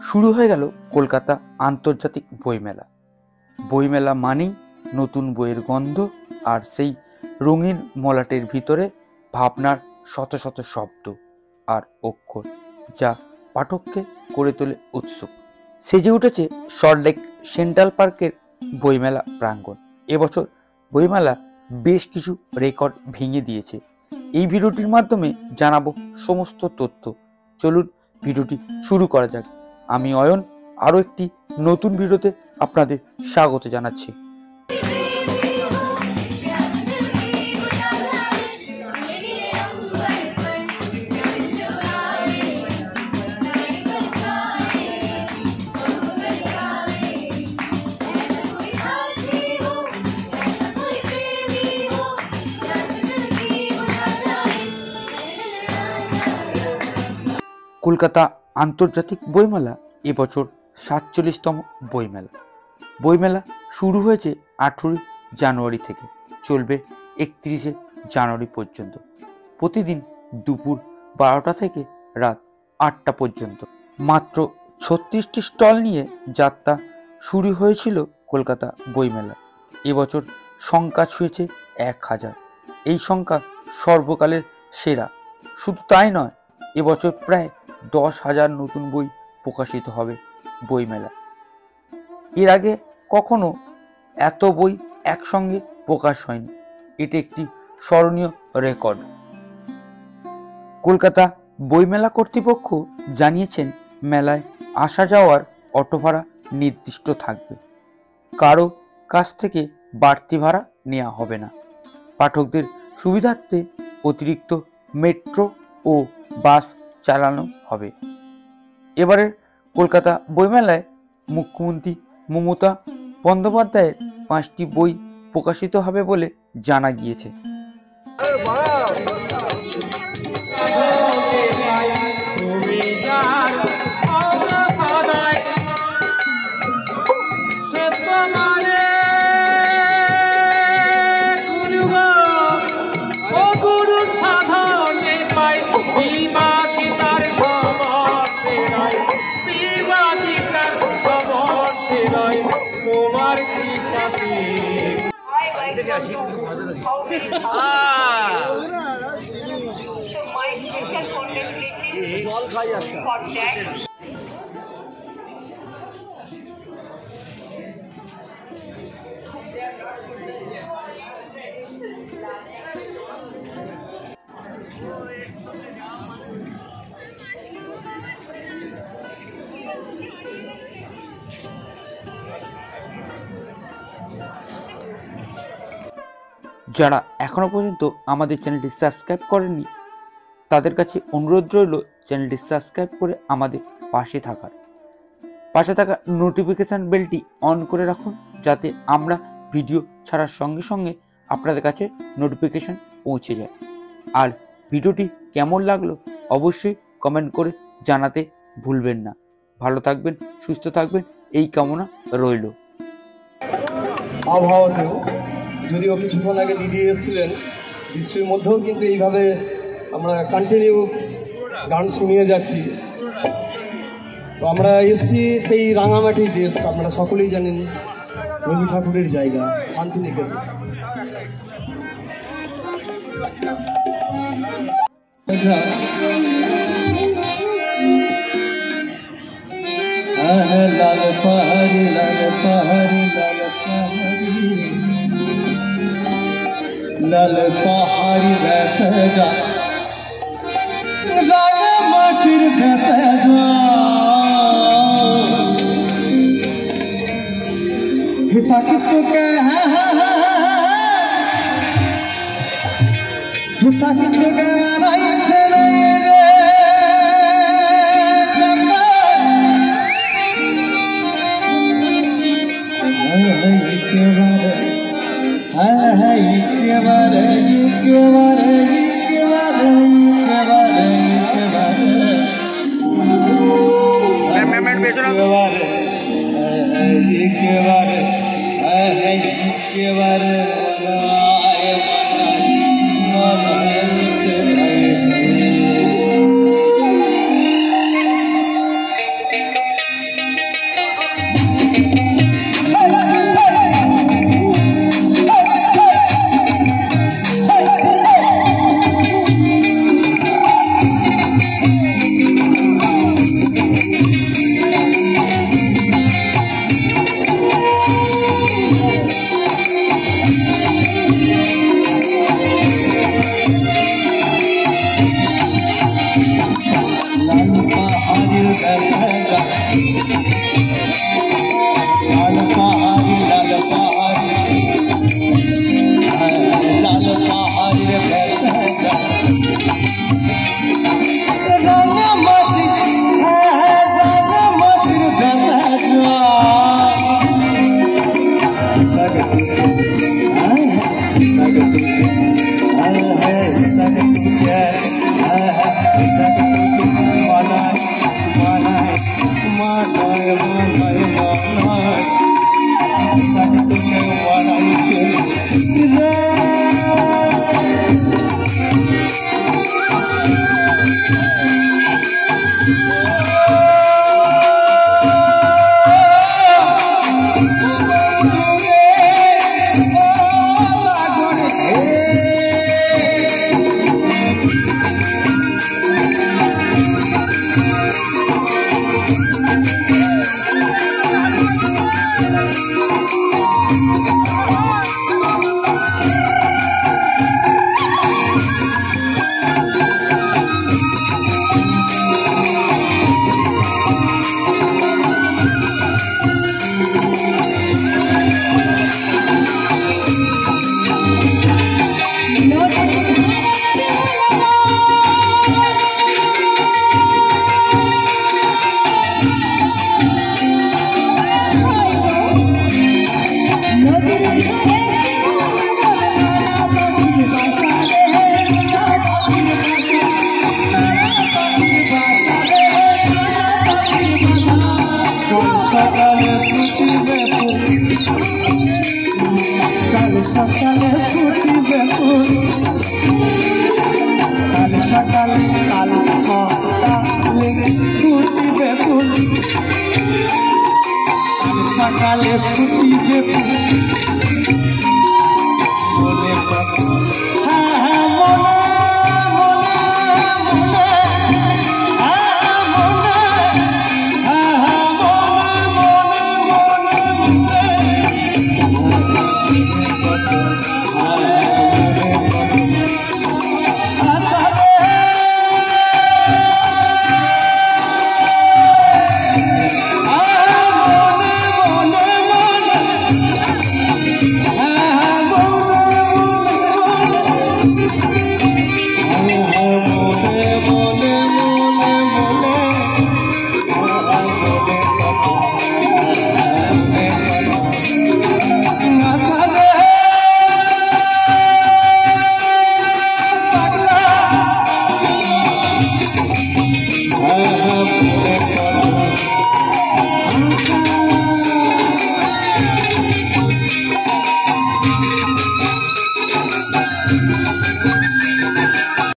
শুরু হয়ে গেল কলকাতা আন্তর্জাতিক বইমেলা। বইমেলা মানেই নতুন বইয়ের গন্ধ আর সেই রঙিন মলাটের ভিতরে ভাবনার শত শত শব্দ আর অক্ষর, যা পাঠককে করে তোলে উৎসুক। সেজে উঠেছে সল্টলেক সেন্ট্রাল পার্কের বইমেলা প্রাঙ্গণ। এবছর বইমেলা বেশ কিছু রেকর্ড ভেঙে দিয়েছে। এই ভিডিওটির মাধ্যমে জানাবো সমস্ত তথ্য। চলুন ভিডিওটি শুরু করা যাক। আমি অয়ন আরও একটি নতুন ভিডিওতে আপনাদের স্বাগত জানাচ্ছি। কলকাতা আন্তর্জাতিক বইমেলা এবছর 47তম বইমেলা। বইমেলা শুরু হয়েছে 18 জানুয়ারি থেকে, চলবে 31 জানুয়ারি পর্যন্ত। প্রতিদিন দুপুর 12টা থেকে রাত 8টা পর্যন্ত। মাত্র 36টি স্টল নিয়ে যাত্রা শুরু হয়েছিল কলকাতা বইমেলা। এবছর সংখ্যা ছুঁয়েছে 1000। এই সংখ্যা সর্বকালের সেরা। শুধু তাই নয়, এবছর প্রায় 10,000 নতুন বই প্রকাশিত হবে বইমেলা। এর আগে কখনো এত বই একসঙ্গে প্রকাশ হয়নি। এটি একটি স্মরণীয় রেকর্ড। কলকাতা বইমেলা কর্তৃপক্ষ জানিয়েছেন, মেলায় আসা যাওয়ার অটো ভাড়া নির্দিষ্ট থাকবে। কারো কাছ থেকে বাড়তি ভাড়া নেওয়া হবে না। পাঠকদের সুবিধার্থে অতিরিক্ত মেট্রো ও বাস চালানো হবে। এবারের কলকাতা বইমেলায় মুখ্যমন্ত্রী মমতা বন্দ্যোপাধ্যায়ের 5টি বই প্রকাশিত হবে বলে জানা গিয়েছে। যারা এখনো পর্যন্ত আমাদের চ্যানেলটি সাবস্ক্রাইব করেননি, তাদের কাছে অনুরোধ রইল চ্যানেলটি সাবস্ক্রাইব করে আমাদের পাশে থাকা নোটিফিকেশান বেলটি অন করে রাখুন, যাতে আমরা ভিডিও ছাড়ার সঙ্গে সঙ্গে আপনাদের কাছে নোটিফিকেশান পৌঁছে যায়। আর ভিডিওটি কেমন লাগলো অবশ্যই কমেন্ট করে জানাতে ভুলবেন না। ভালো থাকবেন, সুস্থ থাকবেন, এই কামনা রইল। আবহাওয়াতেও যদিও কিছুক্ষণ আগে দিদি এসেছিলেন, বৃষ্টির মধ্যেও কিন্তু এইভাবে আমরা কন্টিনিউ গান শুনিয়ে যাচ্ছি। তো আমরা এসেছি সেই রাঙামাটি দেশ, আপনারা সকলেই জানেন, রবি ঠাকুরের জায়গা শান্তিনিকেতন। লাল পাহাড়ি লাল পাহাড়ি লাল পাহাড়ি লাল পাহাড়ি ভেসে যা রাঙামাটির ভেসে যা হিতাকি তোকে হিতাকি তোকে আনাইছে রে একেবারে লাল পাহাড়ি লাল পাহাড়ি লাল পাহাড়ি রাঙা মাটি রাঙা মাটির ভেসা সকালে ফুটিবে ফুল কাল সকালে কাল সকালে ফুটিবে ফুল কাল সকালে ফুটিবে ফুল